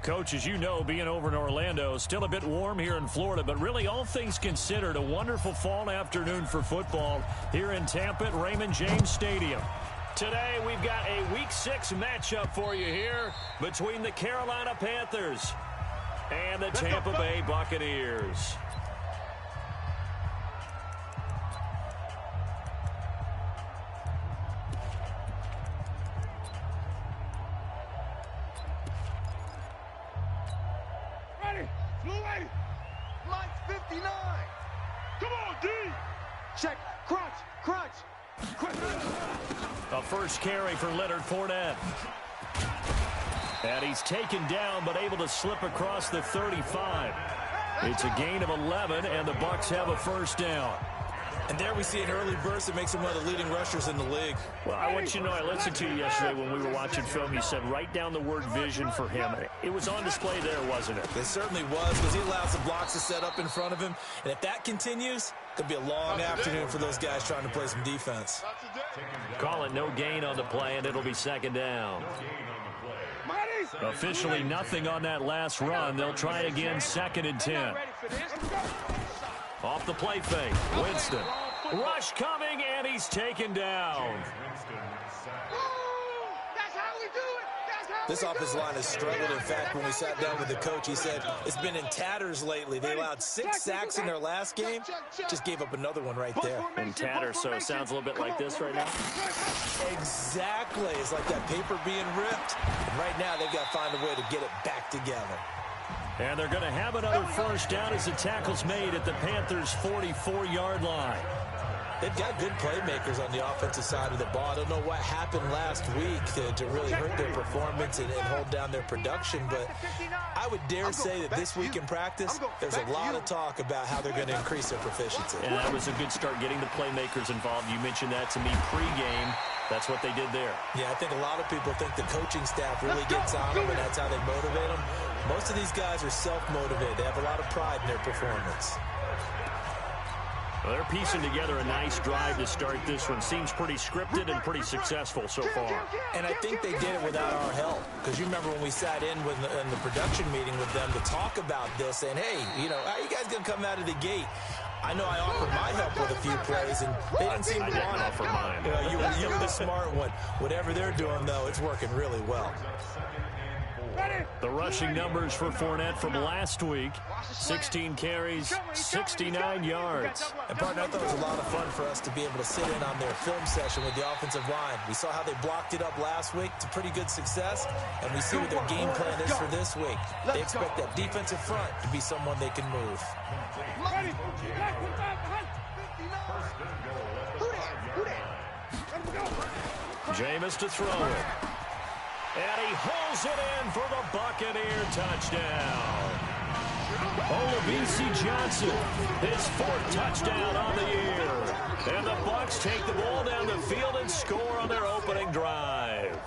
Coach, as you know, being over in Orlando, still a bit warm here in Florida, but really all things considered, a wonderful fall afternoon for football here in Tampa at Raymond James Stadium. Today, we've got a Week 6 matchup for you here between the Carolina Panthers and the Tampa Bay Buccaneers. Check. Crunch. Crunch. Crunch. A first carry for Leonard Fournette. And he's taken down but able to slip across the 35. It's a gain of 11, and the Bucs have a first down. And there we see an early burst that makes him one of the leading rushers in the league. Well, I want you to know, I listened to you yesterday when we were watching film. You said write down the word vision for him. It was on display there, wasn't it? It certainly was, because he allows the blocks to set up in front of him. And if that continues, it could be a long afternoon for those guys trying to play some defense. Call it no gain on the play, and it'll be second down. Officially nothing on that last run. They'll try again, 2nd and 10. Off the play fake, Winston. Rush coming, and he's taken down. This offensive line has struggled. In fact, when we sat down with the coach, he said it's been in tatters lately. They allowed 6 sacks in their last game. Just gave up another one right there. In tatters, so it sounds a little bit like this right now. Exactly. It's like that paper being ripped. And right now, they've got to find a way to get it back together. And they're going to have another first down as the tackle's made at the Panthers' 44-yard line. They've got good playmakers on the offensive side of the ball. I don't know what happened last week to really hurt their performance and hold down their production, but I would dare say that this week in practice, there's a lot of talk about how they're going to increase their proficiency. And that was a good start, getting the playmakers involved. You mentioned that to me pregame. That's what they did there. Yeah, I think a lot of people think the coaching staff really gets on them, and that's how they motivate them. Most of these guys are self-motivated. They have a lot of pride in their performance. Well, they're piecing together a nice drive to start this one. Seems pretty scripted and pretty successful so far. And I think they did it without our help. Because you remember when we sat in the production meeting with them to talk about this, and hey, you know, how are you guys going to come out of the gate? I know I offered my help with a few plays, and they didn't seem to want it. Offer mine. You know, you were the smart one. Whatever they're doing, though, it's working really well. The rushing numbers for Fournette from last week, 16 carries, 69 yards. And, partner, I thought it was a lot of fun for us to be able to sit in on their film session with the offensive line. We saw how they blocked it up last week to pretty good success, and we see what their game plan is for this week. They expect that defensive front to be someone they can move. Jameis to throw it. And he holds it in for the Buccaneer touchdown. Olabisi Johnson, his 4th touchdown on the year. And the Bucs take the ball down the field and score on their opening drive.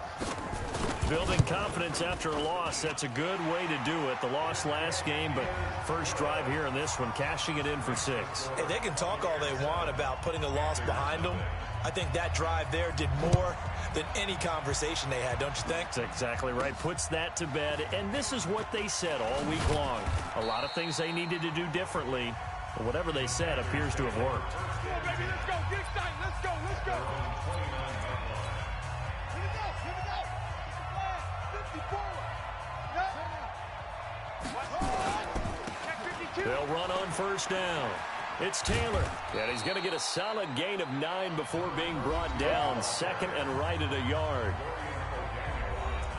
Building confidence after a loss, that's a good way to do it. The loss last game, but first drive here in this one, cashing it in for 6. Hey, they can talk all they want about putting a loss behind them. I think that drive there did more than any conversation they had, don't you think? That's exactly right. Puts that to bed. And this is what they said all week long. A lot of things they needed to do differently. But whatever they said appears to have worked. Let's go, baby. Let's go. Get excited. Let's go. Let's go. They'll run on first down. It's Taylor, and he's going to get a solid gain of 9 before being brought down. 2nd and right at a yard.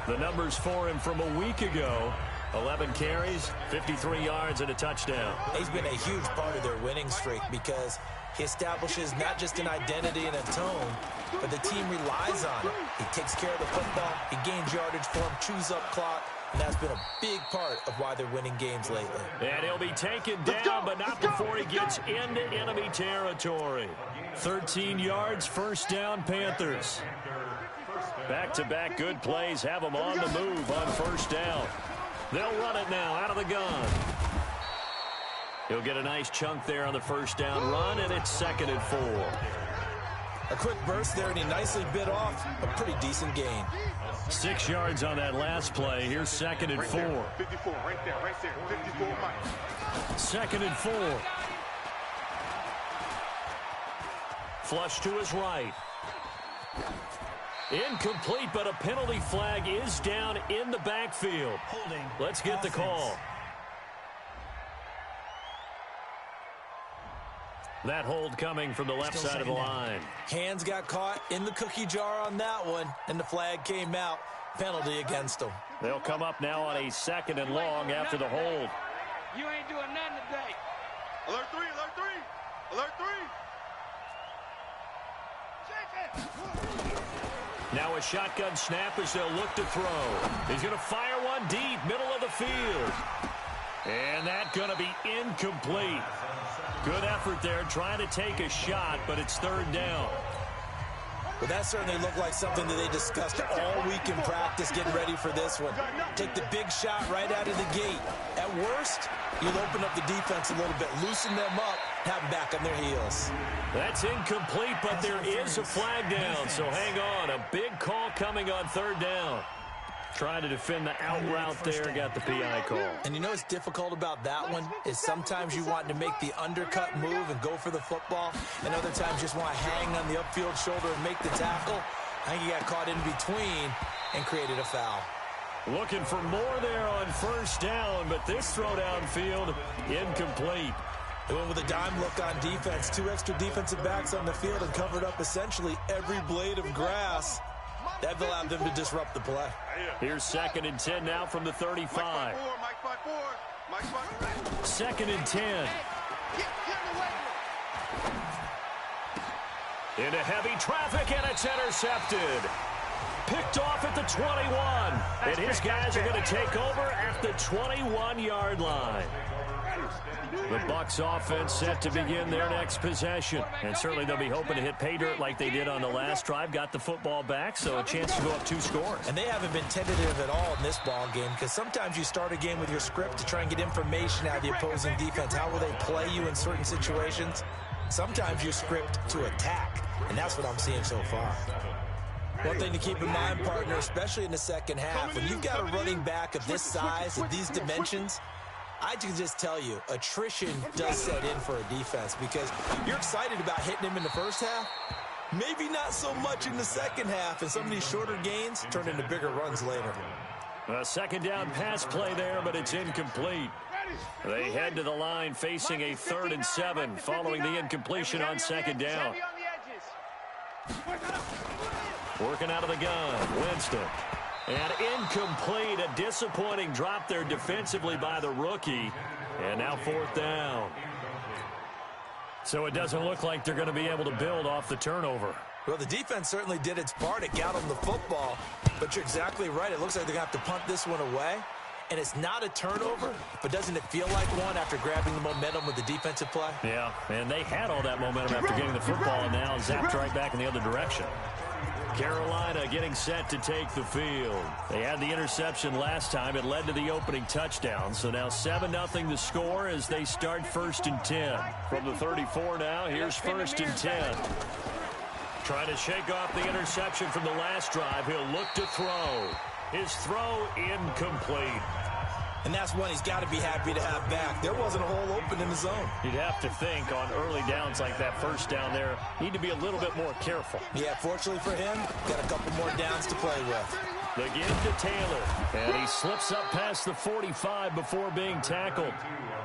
The numbers for him from a week ago, 11 carries, 53 yards, and a touchdown. He's been a huge part of their winning streak because he establishes not just an identity and a tone, but the team relies on it. He takes care of the football, he gains yardage for him, chews up clock, and that's been a big part of why they're winning games lately. And he'll be taken down, but not before he gets into enemy territory. 13 yards, first down, Panthers. Back-to-back good plays have them on the move on first down. They'll run it now out of the gun. He'll get a nice chunk there on the first down run, and it's 2nd and 4. A quick burst there, and he nicely bit off a pretty decent gain. 6 yards on that last play. Here's 2nd and 4. 54, right there, 54, Mike. 2nd and 4. Flush to his right. Incomplete, but a penalty flag is down in the backfield. Holding. Let's get the call. That hold coming from the left side of the line. Hands got caught in the cookie jar on that one, and the flag came out. Penalty against them. They'll come up now on a 2nd and long after the hold. You ain't doing nothing today. Alert 3, alert 3, alert 3. Now a shotgun snap as they'll look to throw. He's going to fire one deep, middle of the field. And that's going to be incomplete. Good effort there, trying to take a shot, but it's 3rd down. Well, that certainly looked like something that they discussed all week in practice, getting ready for this one. Take the big shot right out of the gate. At worst, you'll open up the defense a little bit, loosen them up, have them back on their heels. That's incomplete, but there is a flag down, so hang on. A big call coming on 3rd down. Trying to defend the out route there, got the PI call. And you know what's difficult about that one is sometimes you want to make the undercut move and go for the football, and other times just want to hang on the upfield shoulder and make the tackle. I think he got caught in between and created a foul. Looking for more there on 1st down, but this throw downfield, incomplete. They went with a dime look on defense. 2 extra defensive backs on the field and covered up essentially every blade of grass. That allowed them to disrupt the play. Here's 2nd and 10 now from the 35. 2nd and 10. Into heavy traffic, and it's intercepted. Picked off at the 21. And his guys are going to take over at the 21-yard line. The Bucs offense set to begin their next possession. And certainly they'll be hoping to hit pay dirt like they did on the last drive. Got the football back, so a chance to go up 2 scores. And they haven't been tentative at all in this ball game, because sometimes you start a game with your script to try and get information out of the opposing defense. How will they play you in certain situations? Sometimes you script to attack, and that's what I'm seeing so far. One thing to keep in mind, partner, especially in the second half, when you've got a running back of this size, of these dimensions, I can just tell you, attrition does set in for a defense, because you're excited about hitting him in the first half. Maybe not so much in the second half, and some of these shorter gains turn into bigger runs later. A 2nd down pass play there, but it's incomplete. They head to the line facing a 3rd and 7 following the incompletion on 2nd down. Working out of the gun, Winston. And incomplete, a disappointing drop there defensively by the rookie. And now 4th down. So it doesn't look like they're going to be able to build off the turnover. Well, the defense certainly did its part. It got them the football. But you're exactly right. It looks like they're going to have to punt this one away. And it's not a turnover, but doesn't it feel like one after grabbing the momentum with the defensive play? Yeah, and they had all that momentum after getting the football, and now zapped right back in the other direction. Carolina getting set to take the field. They had the interception last time. It led to the opening touchdown. So now 7-0 the score as they start 1st and 10. From the 34 now, here's 1st and 10. Trying to shake off the interception from the last drive. He'll look to throw. His throw incomplete. And that's one he's got to be happy to have back. There wasn't a hole open in the zone. You'd have to think on early downs like that 1st down there, need to be a little bit more careful. Yeah, fortunately for him, got a couple more downs to play with. The give to Taylor, and he slips up past the 45 before being tackled.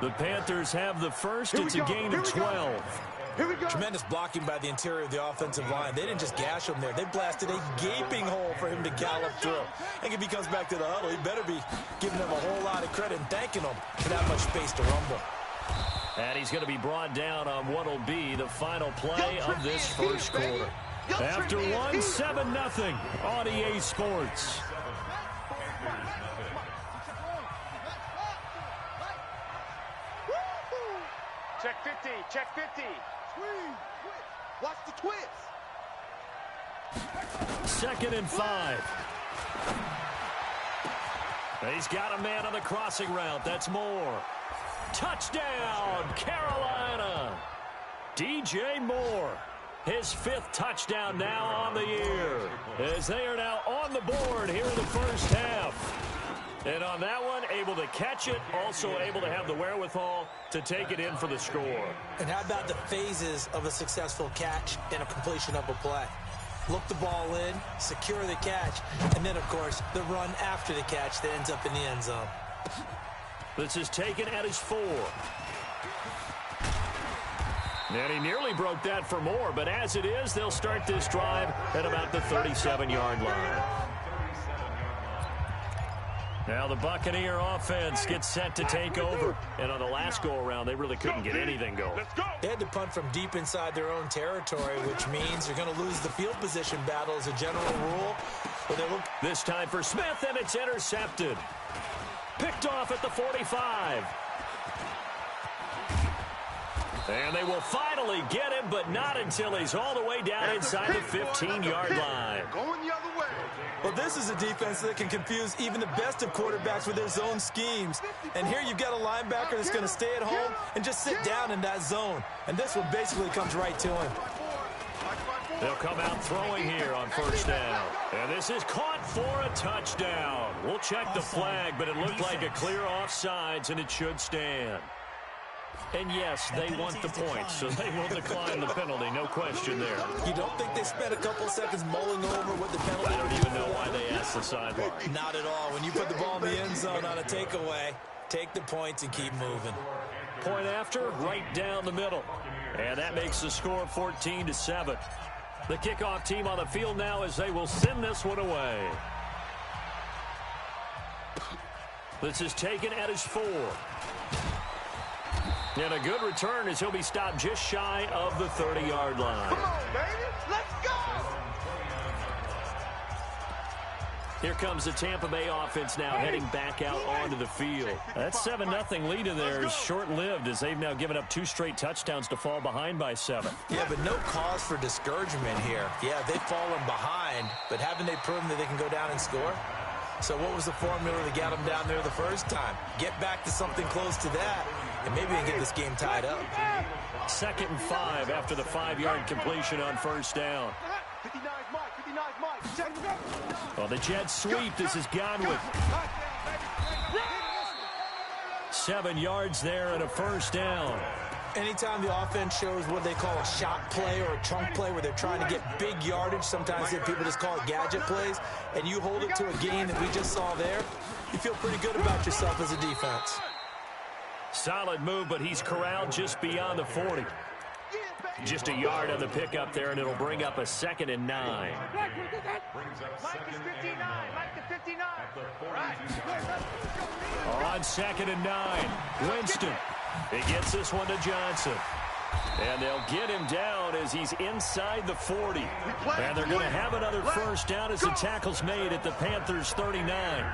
The Panthers have the first. It's a gain of 12. Here we go. Tremendous blocking by the interior of the offensive line. They didn't just gash him there. They blasted a gaping hole for him to gallop through. And if he comes back to the huddle, he better be giving them a whole lot of credit and thanking them for that much space to rumble. And he's going to be brought down on what will be the final play of this first quarter. After one, 7-0 on EA Sports. Check 50, check 50. Watch the twist. 2nd and 5. He's got a man on the crossing route. That's Moore. Touchdown, Carolina. DJ Moore. His 5th touchdown now on the year, as they are now on the board here in the first half. And on that one, able to catch it, also able to have the wherewithal to take it in for the score. And how about the phases of a successful catch and a completion of a play? Look the ball in, secure the catch, and then, of course, the run after the catch that ends up in the end zone. This is taken at his 4. And he nearly broke that for more, but as it is, they'll start this drive at about the 37-yard line. Now the Buccaneer offense gets set to take over. And on the last go-around, they really couldn't get anything going. They had to punt from deep inside their own territory, which means you're going to lose the field position battle as a general rule. This time for Smith, and it's intercepted. Picked off at the 45. And they will finally get him, but not until he's all the way down inside the 15-yard line. Going the other way. Well, this is a defense that can confuse even the best of quarterbacks with their zone schemes. And here you've got a linebacker that's going to stay at home and just sit down in that zone. And this one basically comes right to him. They'll come out throwing here on first down. And this is caught for a touchdown. We'll check the flag, but it looked like a clear offsides, and it should stand. And yes, they want the points, so they will decline the penalty, no question there. You don't think they spent a couple seconds mulling over what the penalty? I don't even know why they asked the sideline. Not at all. When you put the ball in the end zone on a takeaway, take the points and keep moving. Point after, right down the middle. And that makes the score 14-7. The kickoff team on the field now as they will send this one away. This is taken at his 4. And a good return as he'll be stopped just shy of the 30-yard line. Come on, baby. Let's go. Here comes the Tampa Bay offense now heading back out onto the field. That 7-0 lead in there is short-lived as they've now given up 2 straight touchdowns to fall behind by 7. Yeah, but no cause for discouragement here. Yeah, they've fallen behind, but haven't they proven that they can go down and score? So what was the formula to get them down there the first time? Get back to something close to that, and maybe they get this game tied up. 2nd and 5 after the 5-yard completion on first down. 59 Mike. Check. Well, the Jets sweep. This is Godwin. 7 yards there and a first down. Anytime the offense shows what they call a shot play or a chunk play where they're trying to get big yardage, sometimes people just call it gadget plays, and you hold it to a gain that we just saw there, you feel pretty good about yourself as a defense. Solid move, but he's corralled just beyond the 40. Just a yard on the pickup there, and it'll bring up a 2nd and 9. Mike is 59. Right. On 2nd and 9, Winston. He gets this one to Johnson. And they'll get him down as he's inside the 40. And they're going to have another first down as the tackle's made at the Panthers' 39.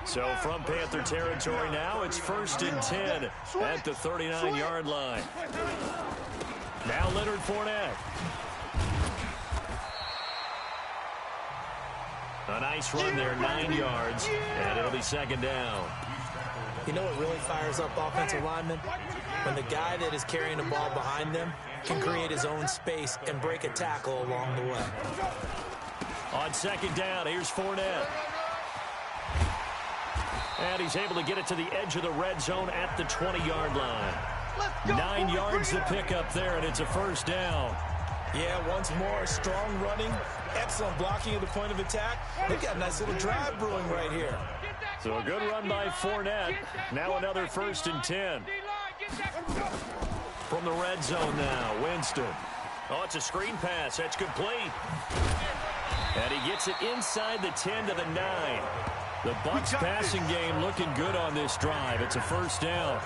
So from Panther territory now, it's 1st and 10 at the 39-yard line. Now Leonard Fournette. A nice run there, 9 yards, and it'll be 2nd down. You know what really fires up offensive linemen? When the guy that is carrying the ball behind them can create his own space and break a tackle along the way. On 2nd down, here's Fournette. And he's able to get it to the edge of the red zone at the 20-yard line. 9 yards to pick up there, and it's a first down. Yeah, once more, strong running, excellent blocking at the point of attack. They've got a nice little drive brewing right here. So a good run by Fournette. Now another 1st and 10. From the red zone now, Winston. Oh, it's a screen pass. That's complete. And he gets it inside the 10 to the 9. The Bucs passing game looking good on this drive. It's a first down.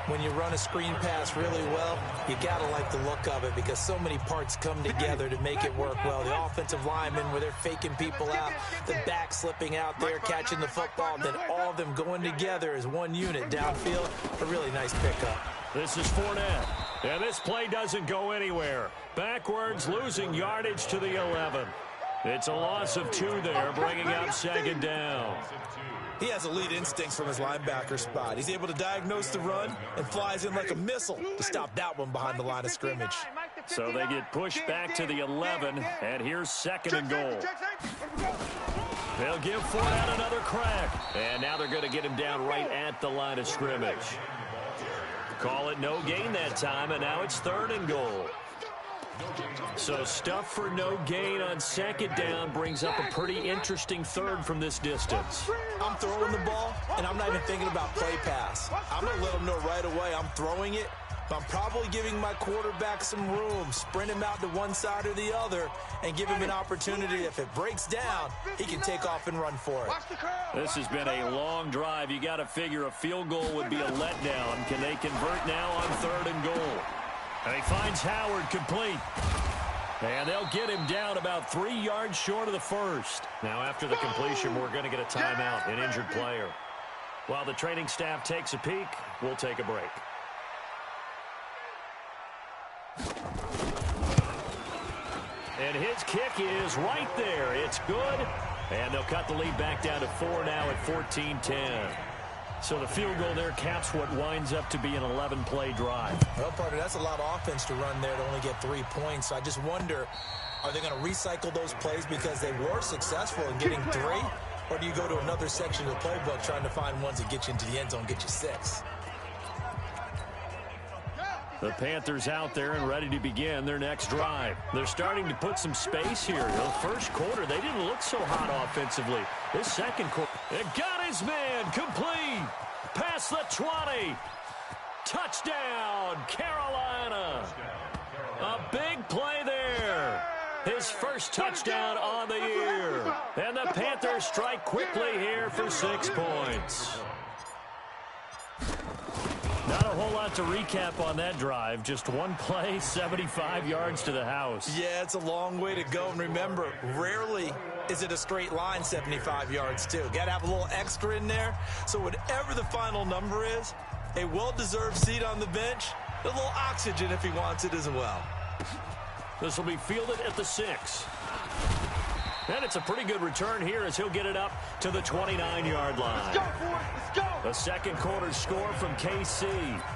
When you run a screen pass really well, you got to like the look of it because so many parts come together to make it work well. The offensive linemen, where they're faking people out, the back slipping out there, catching the football, then all of them going together as one unit downfield. A really nice pickup. This is Fournette. And this play doesn't go anywhere. Backwards, losing yardage to the 11. It's a loss of 2 there, bringing up 2nd down. He has elite instincts from his linebacker spot. He's able to diagnose the run and flies in like a missile to stop that one behind the line of scrimmage. So they get pushed back to the 11, and here's 2nd and goal. They'll give Ford out another crack, and now they're going to get him down right at the line of scrimmage. Call it no gain that time, and now it's 3rd and goal. So stuff for no gain on 2nd down brings up a pretty interesting 3rd from this distance. I'm throwing the ball, and I'm not even thinking about play pass. I'm going to let them know right away I'm throwing it, but I'm probably giving my quarterback some room, sprint him out to one side or the other, and give him an opportunity. If it breaks down, he can take off and run for it. This has been a long drive. You got to figure a field goal would be a letdown. Can they convert now on 3rd and goal? And he finds Howard complete. And they'll get him down about 3 yards short of the 1st. Now after the completion, we're going to get a timeout, an injured player. While the training staff takes a peek, we'll take a break. And his kick is right there. It's good. And they'll cut the lead back down to 4 now at 14-10. So the field goal there caps what winds up to be an 11-play drive. Well, partner, that's a lot of offense to run there to only get 3 points. So I just wonder, are they going to recycle those plays because they were successful in getting 3? Or do you go to another section of the playbook trying to find ones that get you into the end zone, get you 6? The Panthers out there and ready to begin their next drive. They're starting to put some space here. The first quarter, they didn't look so hot offensively. This 2nd quarter, it got his man complete. Past the 20. Touchdown, Carolina. A big play there. His first touchdown on the year. And the Panthers strike quickly here for 6 points. Not a whole lot to recap on that drive. Just one play, 75 yards to the house. Yeah, it's a long way to go. And remember, rarely is it a straight line 75 yards, too. Got to have a little extra in there. So whatever the final number is, a well-deserved seat on the bench, a little oxygen if he wants it as well. This will be fielded at the 6. And it's a pretty good return here as he'll get it up to the 29-yard line. Let's go, boys. Let's go. The 2nd quarter score from KC.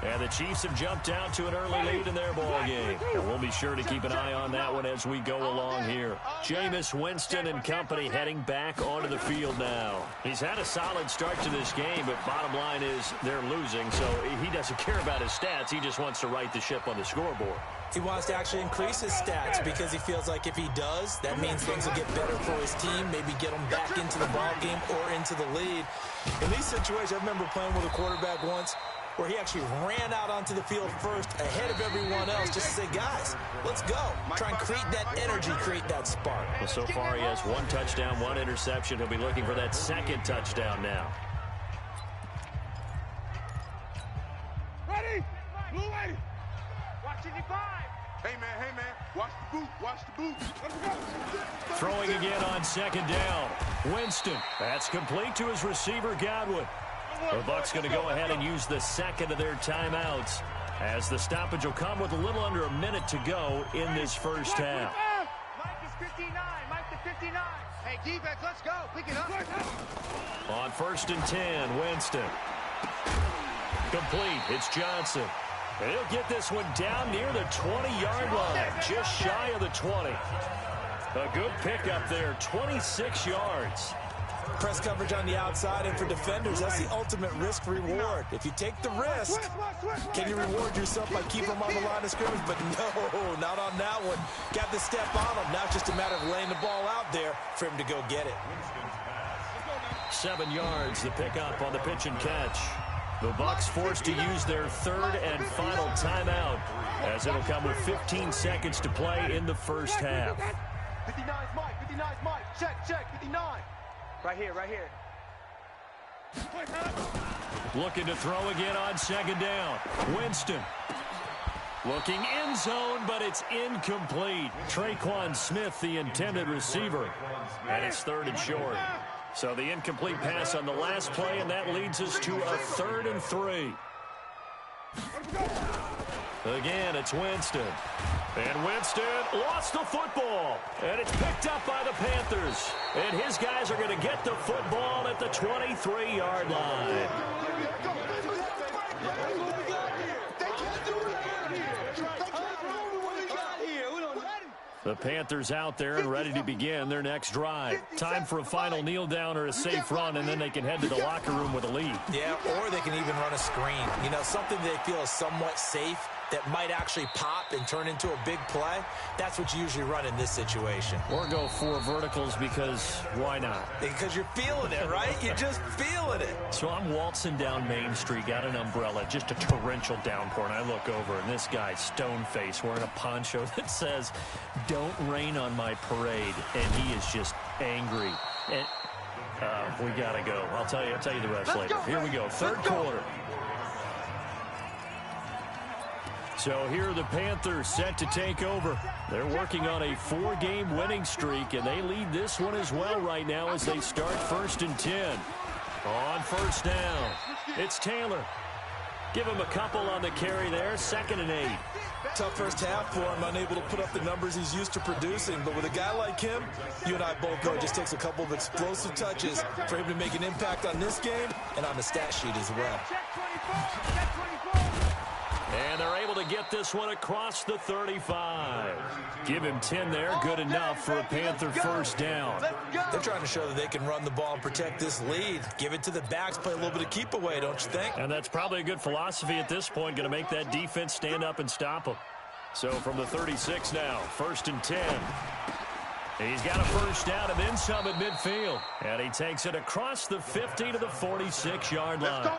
And the Chiefs have jumped out to an early lead in their ball game. And we'll be sure to keep an eye on that one as we go along here. Jameis Winston and company heading back onto the field now. He's had a solid start to this game, but bottom line is they're losing, so he doesn't care about his stats. He just wants to right the ship on the scoreboard. He wants to actually increase his stats because he feels like if he does, that means things will get better for his team, maybe get him back into the ball game or into the lead. In these situations, I remember playing with a quarterback once where he actually ran out onto the field first ahead of everyone else just to say, guys, let's go. Try and create that energy, create that spark. Well, so far he has 1 touchdown, 1 interception. He'll be looking for that 2nd touchdown now. Ready? Blue lady. Watch 55. Hey, man. Watch the boot. Watch the boot. Let's go. Throwing again on 2nd down. Winston. That's complete to his receiver, Godwin. The Bucs going to go ahead and use the 2nd of their timeouts as the stoppage will come with a little under a minute to go in this first half. Mike is 59. Mike to 59. Hey, defense, let's go. Pick it up. On 1st and 10, Winston. Complete. It's Johnson. And he'll get this one down near the 20-yard line, just shy of the 20. A good pickup there, 26 yards. Press coverage on the outside, and for defenders, that's the ultimate risk-reward. If you take the risk, can you reward yourself by keeping them on the line of scrimmage? But no, not on that one. Got the step on him. Now it's just a matter of laying the ball out there for him to go get it. 7 yards, the pickup on the pitch and catch. The Bucs forced to use their 3rd and final timeout as it'll come with 15 seconds to play in the first half. 59's Mike. 59's Mike. Check. 59. Right here. Looking to throw again on 2nd down. Winston. Looking end zone, but it's incomplete. Traquan Smith, the intended receiver. And it's 3rd and short. So the incomplete pass on the last play, and that leads us to a 3rd and 3. Again, it's Winston. And Winston lost the football. And it's picked up by the Panthers. And his guys are going to get the football at the 23-yard line. The Panthers out there and ready to begin their next drive. Time for a final kneel down or a safe run, and then they can head to the locker room with a lead. Yeah, or they can even run a screen. You know, something they feel is somewhat safe that might actually pop and turn into a big play. That's what you usually run in this situation. Or go 4 verticals because why not? Because you're feeling it, right? You're just feeling it. So I'm waltzing down Main Street, got an umbrella, just a torrential downpour, and I look over, and this guy's stone-faced wearing a poncho that says, "Don't rain on my parade," and he is just angry. And we got to go. I'll tell you the rest later. Here we go, third quarter. So here are the Panthers set to take over. They're working on a 4-game winning streak, and they lead this one as well right now as they start 1st and 10. On first down, it's Taylor. Give him a couple on the carry there, 2nd and 8. Tough first half for him, unable to put up the numbers he's used to producing. But with a guy like him, you and I both know it just takes a couple of explosive touches for him to make an impact on this game and on the stat sheet as well. And they're able to get this one across the 35. Give him 10 there, good enough for a Panther first down. They're trying to show that they can run the ball and protect this lead. Give it to the backs, play a little bit of keep away, don't you think? And that's probably a good philosophy at this point, going to make that defense stand up and stop them. So from the 36 now, 1st and 10. He's got a first down and then some at midfield. And he takes it across the 50 to the 46-yard line.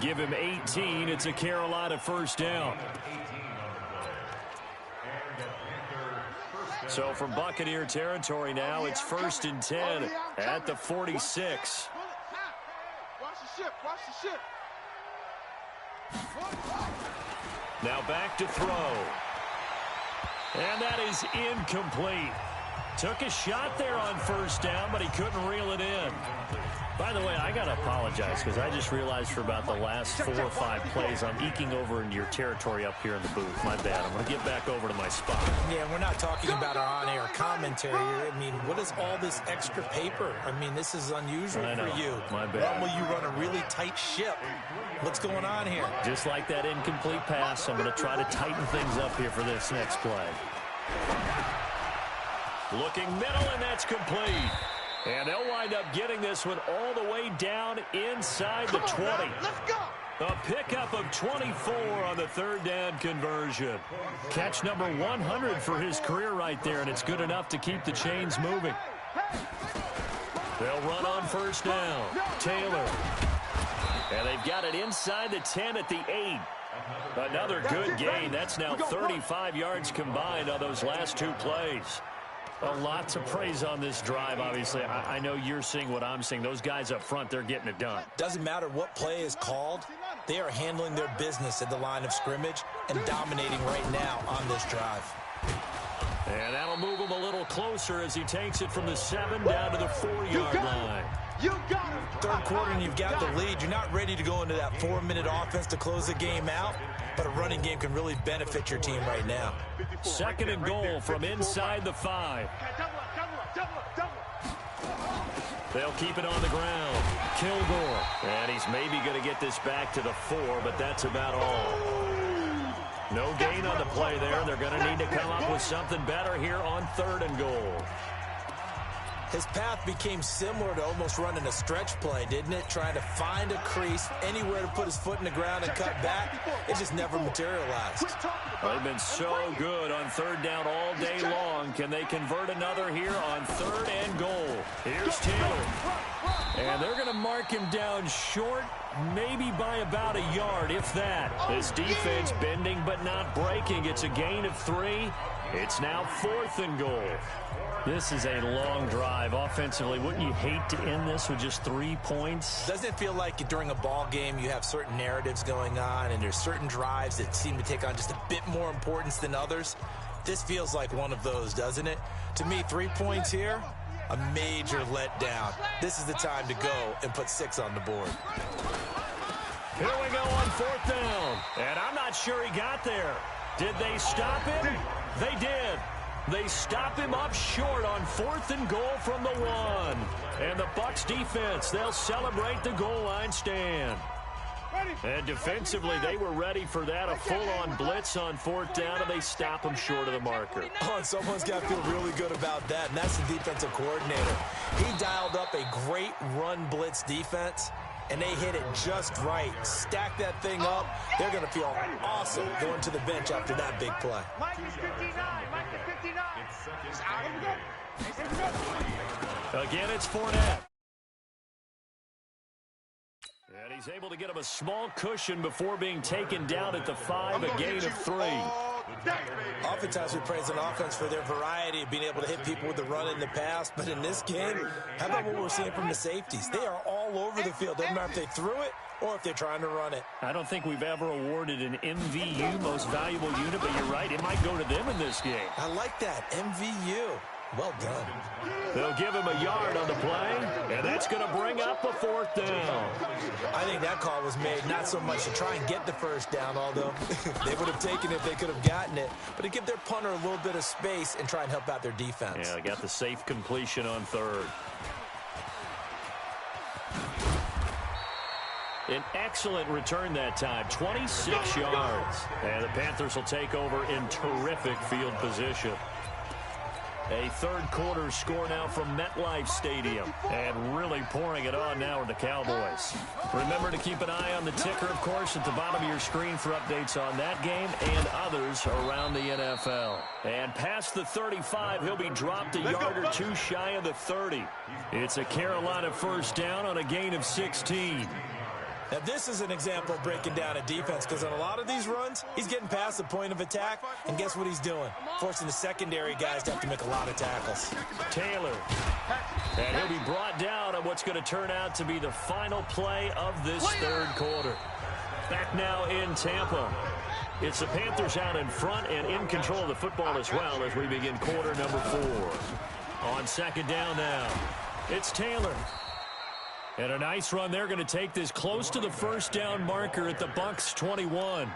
Give him 18. It's a Carolina first down. So from Buccaneer territory now, it's 1st and 10 at the 46. Watch the ship. Watch the ship. Now back to throw. And that is incomplete. Took a shot there on first down, but he couldn't reel it in. By the way, I got to apologize because I just realized for about the last 4 or 5 plays, I'm eking over into your territory up here in the booth. My bad. I'm going to get back over to my spot. Yeah, we're not talking about our on-air commentary here. I mean, what is all this extra paper? I mean, this is unusual for you. My bad. Normally you run a really tight ship. What's going on here? Just like that incomplete pass, I'm going to try to tighten things up here for this next play. Looking middle, and that's complete. And they'll wind up getting this one all the way down inside the 20. Let's go. A pickup of 24 on the 3rd down conversion. Catch number 100 for his career right there, and it's good enough to keep the chains moving. They'll run on first down. Taylor. And they've got it inside the 10 at the 8. Another good gain. That's now 35 yards combined on those last 2 plays. A lot to praise on this drive, obviously. I know you're seeing what I'm seeing. Those guys up front, they're getting it done. Doesn't matter what play is called. They are handling their business at the line of scrimmage and dominating right now on this drive. And that'll move him a little closer as he takes it from the 7 down to the 4-yard line. You got him. 3rd quarter and you've got the lead. You're not ready to go into that 4-minute offense to close the game out, but a running game can really benefit your team right now. 2nd and goal from inside the 5. They'll keep it on the ground. Kilgore. And he's maybe going to get this back to the 4, but that's about all. No gain on the play there. They're going to need to come up with something better here on 3rd and goal. His path became similar to almost running a stretch play, didn't it? Trying to find a crease, anywhere to put his foot in the ground and cut back. It just never materialized. They've been so good on 3rd down all day long. Can they convert another here on 3rd and goal? Here's Taylor. And they're going to mark him down short, maybe by about a yard, if that. This defense bending but not breaking. It's a gain of 3. It's now 4th and goal. This is a long drive offensively. Wouldn't you hate to end this with just 3 points? Doesn't it feel like during a ball game you have certain narratives going on and there's certain drives that seem to take on just a bit more importance than others? This feels like one of those, doesn't it? To me, 3 points here, a major letdown. This is the time to go and put 6 on the board. Here we go on 4th down. And I'm not sure he got there. Did they stop him? They did. They stop him up short on 4th and goal from the 1. And the Bucs defense, they'll celebrate the goal line stand. And defensively, they were ready for that. A full-on blitz on fourth down, and they stop them short of the marker. Oh, and someone's got to feel really good about that, and that's the defensive coordinator. He dialed up a great run blitz defense, and they hit it just right. Stack that thing up. They're going to feel awesome going to the bench after that big play. Mike is 59. Mike is 59. Again, it's Fournette. And he's able to get him a small cushion before being taken down at the 5, a gain of 3. Oftentimes we praise an offense for their variety of being able to hit people with the run in the pass, but in this game, how about what we're seeing from the safeties? They are all over the field. Doesn't matter if they threw it or if they're trying to run it. I don't think we've ever awarded an MVU, most valuable unit, but you're right, it might go to them in this game. I like that, MVU. Well done. They'll give him a yard on the play, and that's going to bring up a fourth down. I think that call was made not so much to try and get the first down, although they would have taken it if they could have gotten it, but to give their punter a little bit of space and try and help out their defense. Yeah, they got the safe completion on third. An excellent return that time, 26 yards. And the Panthers will take over in terrific field position. A third quarter score now from MetLife Stadium. And really pouring it on now with the Cowboys. Remember to keep an eye on the ticker, of course, at the bottom of your screen for updates on that game and others around the NFL. And past the 35, he'll be dropped a yard or two shy of the 30. It's a Carolina first down on a gain of 16. Now, this is an example of breaking down a defense, because on a lot of these runs, he's getting past the point of attack, and guess what he's doing? Forcing the secondary guys to have to make a lot of tackles. Taylor. And he'll be brought down on what's going to turn out to be the final play of this third quarter. Back now in Tampa. It's the Panthers out in front and in control of the football as well as we begin quarter number 4. On second down now, it's Taylor. And a nice run. They're going to take this close to the first down marker at the Bucs 21.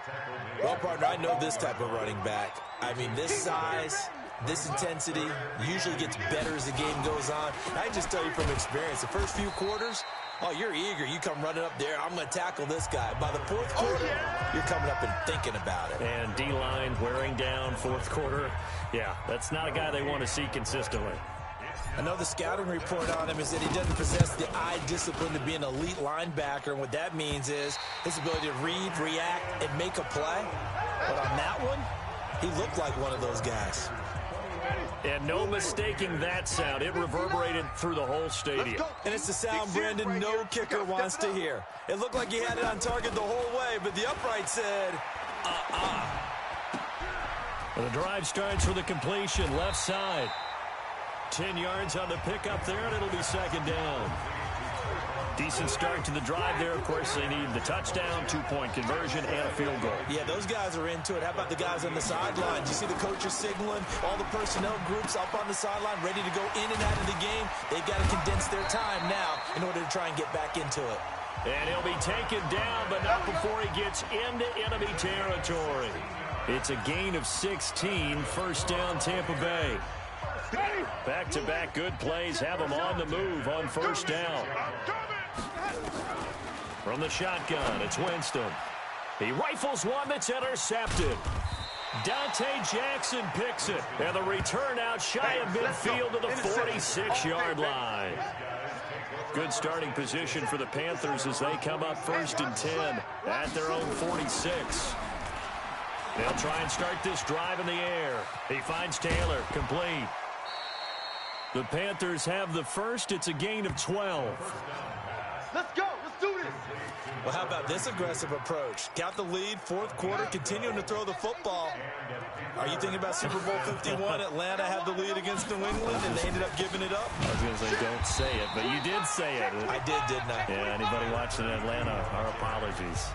Well, partner, I know this type of running back. I mean, this size, this intensity usually gets better as the game goes on. I can just tell you from experience, the first few quarters, oh, you're eager. You come running up there. I'm going to tackle this guy. By the fourth quarter, you're coming up and thinking about it. And D-line wearing down fourth quarter. Yeah, that's not a guy they want to see consistently. Another scouting report on him is that he doesn't possess the eye discipline to be an elite linebacker, and what that means is his ability to read, react, and make a play. But on that one, he looked like one of those guys. And no mistaking that sound. It reverberated through the whole stadium. And it's the sound, Brandon, no kicker wants to hear. It looked like he had it on target the whole way, but the upright said, The drive starts with a completion, left side. 10 yards on the pickup there, and it'll be second down. Decent start to the drive there. Of course, they need the touchdown, 2-point conversion, and a field goal. Yeah, those guys are into it. How about the guys on the sidelines? You see the coaches signaling, all the personnel groups up on the sideline, ready to go in and out of the game. They've got to condense their time now in order to try and get back into it. And he'll be taken down, but not before he gets into enemy territory. It's a gain of 16, first down Tampa Bay. Back-to-back good plays have them on the move on first down. From the shotgun, it's Winston. He rifles one that's intercepted. Dante Jackson picks it. And the return out shy of midfield to the 46-yard line. Good starting position for the Panthers as they come up first and 10 at their own 46. They'll try and start this drive in the air. He finds Taylor, complete. The Panthers have the first. It's a gain of 12. Let's go. Let's do this. Well, how about this aggressive approach? Got the lead, fourth quarter, continuing to throw the football. Are you thinking about Super Bowl 51? Atlanta had the lead against New England, and they ended up giving it up? I was going to say, don't say it, but you did say it. I did, didn't I? Yeah, anybody watching Atlanta, our apologies.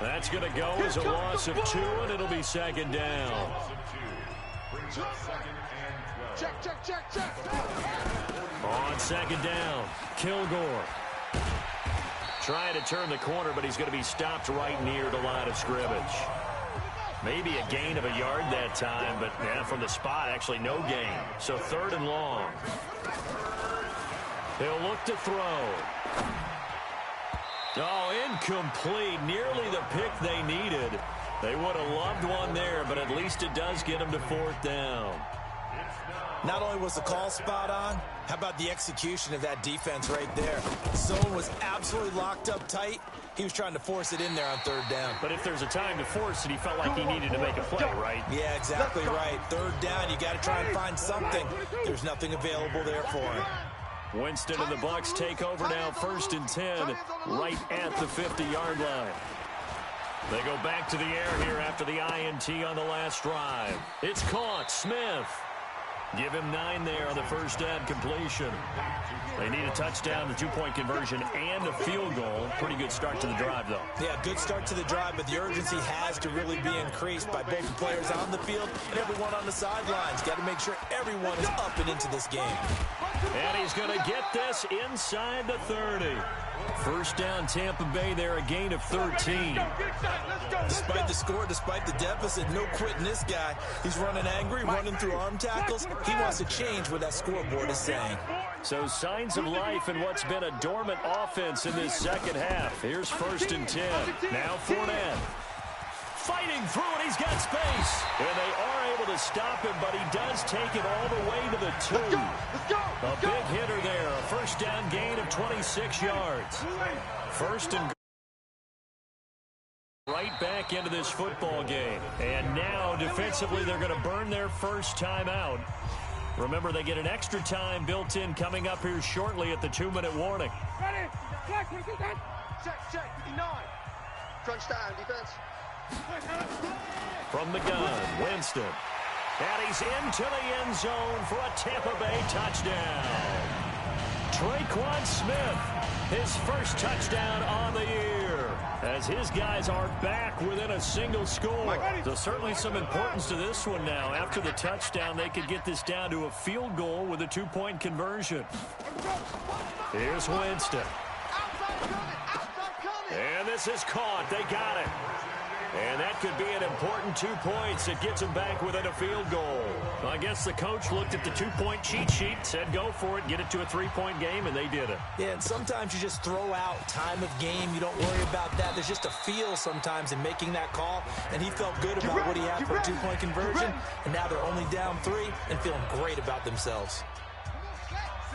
That's going to go as a loss of 2, and it'll be second down. Check. On second down, Kilgore. Trying to turn the corner, but he's going to be stopped right near the line of scrimmage. Maybe a gain of a yard that time, but yeah, from the spot, actually no gain. So third and long. He'll look to throw. Oh, incomplete. Nearly the pick they needed. They would have loved one there, but at least it does get them to 4th down. Not only was the call spot on, how about the execution of that defense right there? Zone was absolutely locked up tight. He was trying to force it in there on 3rd down. But if there's a time to force it, he felt like he needed to make a play, right? Yeah, exactly right. 3rd down, you got to try and find something. There's nothing available there for him. Winston and the Bucs take over now, 1st and 10, right at the 50-yard line. They go back to the air here after the INT on the last drive. It's caught. Smith. Give him 9 there on the first down completion. They need a touchdown, the 2-point conversion, and a field goal. Pretty good start to the drive, though. Yeah, good start to the drive, but the urgency has to really be increased by both the players on the field and everyone on the sidelines. Got to make sure everyone is up and into this game. And he's going to get this inside the 30. First down, Tampa Bay there, a gain of 13. Despite the score, despite the deficit, no quitting this guy. He's running angry, running through arm tackles. He wants to change what that scoreboard is saying. So signs of life in what's been a dormant offense in this second half. Here's 1st and 10. Now Fournette. Fighting through it, he's got space. And they are able to stop him, but he does take it all the way to the 2. A big hitter there, a first down gain of 26 yards. 1st and right back into this football game. And now defensively they're going to burn their first timeout. Remember, they get an extra time built in coming up here shortly at the 2-minute warning. Ready? Check. 9. Crunch time, defense. From the gun, Winston. And he's into the end zone for a Tampa Bay touchdown. Tre'Quan Smith, his first touchdown on the year, as his guys are back within a single score. So certainly some importance to this one now. After the touchdown, they could get this down to a field goal with a 2-point conversion. Here's Winston. And this is caught. They got it. And that could be an important 2 points. It gets them back within a field goal. Well, I guess the coach looked at the 2-point cheat sheet, said go for it, get it to a 3-point game, and they did it. Yeah, and sometimes you just throw out time of game. You don't worry about that. There's just a feel sometimes in making that call, and he felt good about what he had for a 2-point conversion, and now they're only down 3 and feeling great about themselves.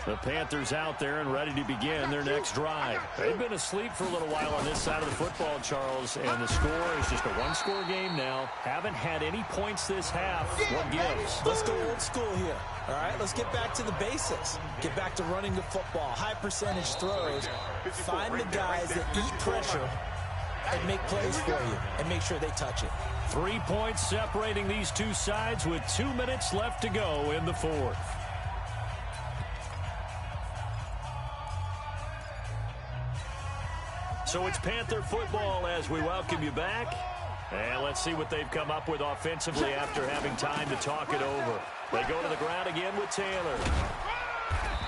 The Panthers out there and ready to begin their next drive. They've been asleep for a little while on this side of the football, Charles, and the score is just a 1-score game now. Haven't had any points this half. What gives? Let's go old school here. All right, let's get back to the basics. Get back to running the football, high percentage throws. Find the guys that eat pressure and make plays for you and make sure they touch it. 3 points separating these two sides with 2 minutes left to go in the 4th. So it's Panther football as we welcome you back. And let's see what they've come up with offensively after having time to talk it over. They go to the ground again with Taylor.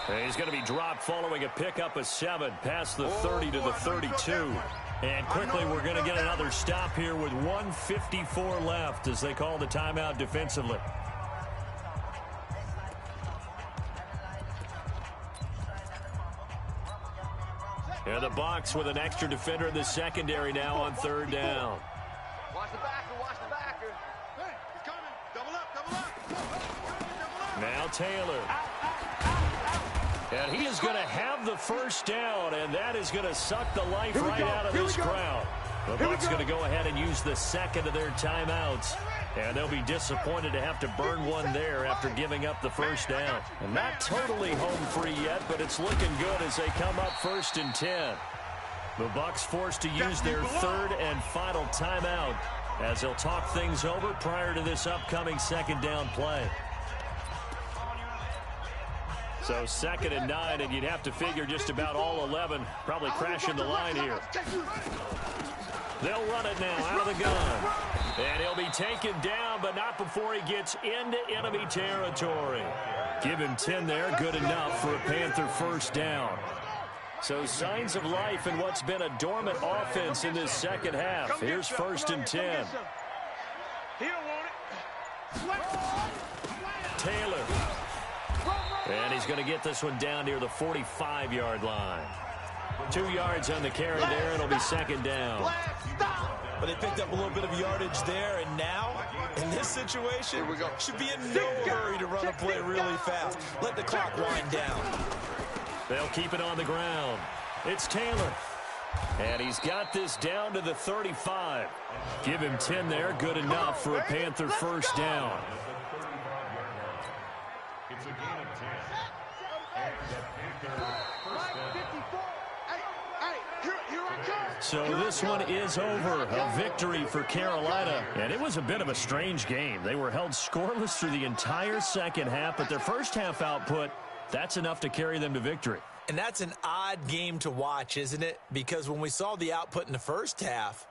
And he's going to be dropped following a pickup of 7 past the 30 to the 32. And quickly we're going to get another stop here with 1:54 left as they call the timeout defensively. And the Bucs with an extra defender in the secondary now on 3rd down. Watch the backer. Hey, he's coming. Double up. Now Taylor. And he is going to have the first down, and that is going to suck the life right out of this crowd. The Bucs going to go ahead and use the second of their timeouts. And they'll be disappointed to have to burn one there after giving up the first down. And not totally home free yet, but it's looking good as they come up 1st and 10. The Bucs forced to use their 3rd and final timeout as they'll talk things over prior to this upcoming 2nd down play. So 2nd and 9, and you'd have to figure just about all 11 probably crashing the line here. They'll run it now out of the gun. And he'll be taken down, but not before he gets into enemy territory. Give him 10 there, good enough for a Panther first down. So signs of life in what's been a dormant offense in this second half. Here's 1st and 10. Taylor. And he's going to get this one down near the 45-yard line. 2 yards on the carry there. It'll be second down. But they picked up a little bit of yardage there, and now, in this situation, should be in no hurry to run a play really fast. Let the clock wind down. They'll keep it on the ground. It's Taylor. And he's got this down to the 35. Give him 10 there. Good enough for a Panther first down. It's a gain of 10. So this one is over. A victory for Carolina. And it was a bit of a strange game. They were held scoreless through the entire second half, but their first half output, that's enough to carry them to victory. And that's an odd game to watch, isn't it? Because when we saw the output in the first half,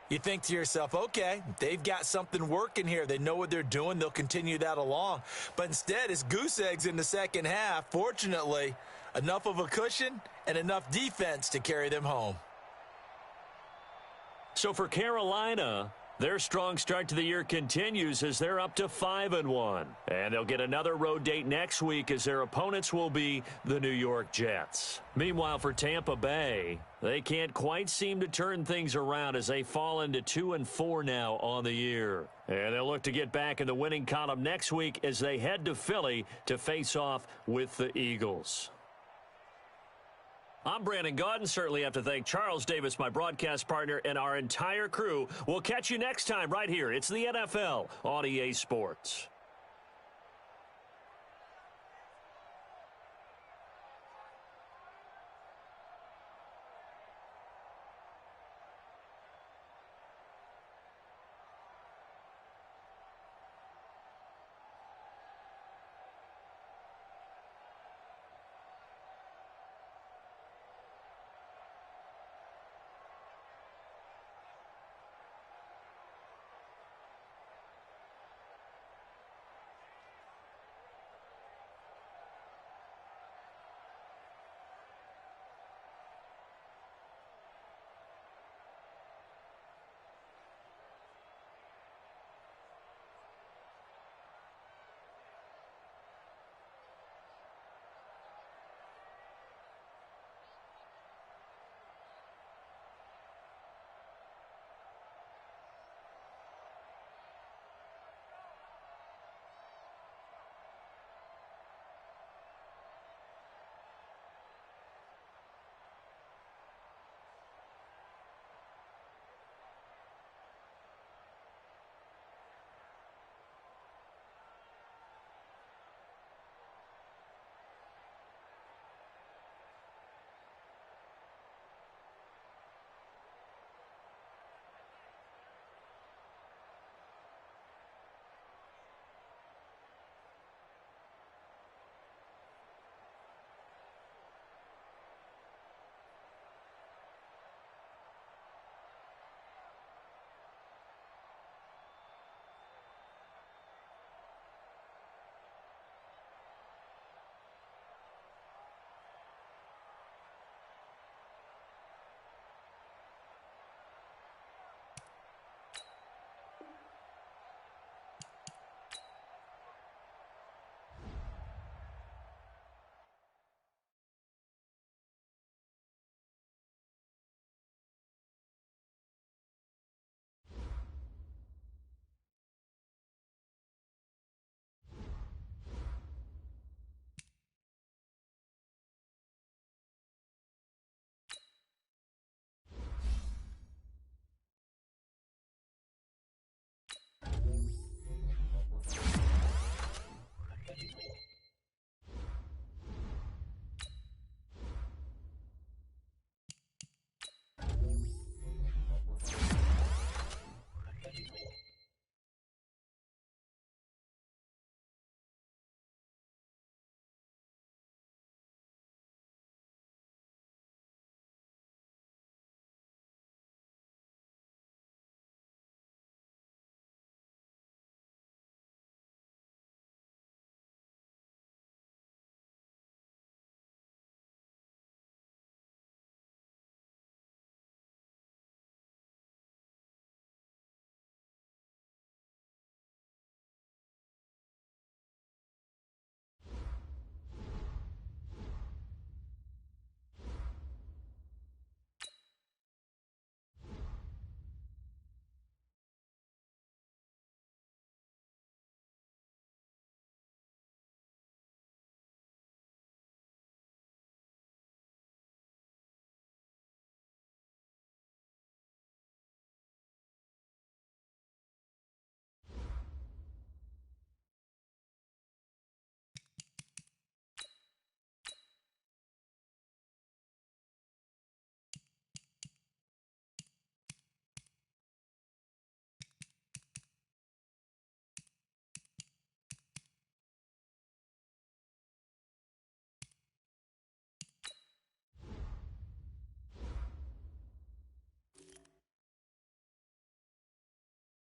you think to yourself, okay, they've got something working here. They know what they're doing. They'll continue that along. But instead, it's goose eggs in the second half. Fortunately, enough of a cushion and enough defense to carry them home. So for Carolina, their strong start to the year continues as they're up to 5-1. And they'll get another road date next week as their opponents will be the New York Jets. Meanwhile, for Tampa Bay, they can't quite seem to turn things around as they fall into 2-4 now on the year. And they'll look to get back in the winning column next week as they head to Philly to face off with the Eagles. I'm Brandon Gaudin. Certainly have to thank Charles Davis, my broadcast partner, and our entire crew. We'll catch you next time right here. It's the NFL on EA Sports.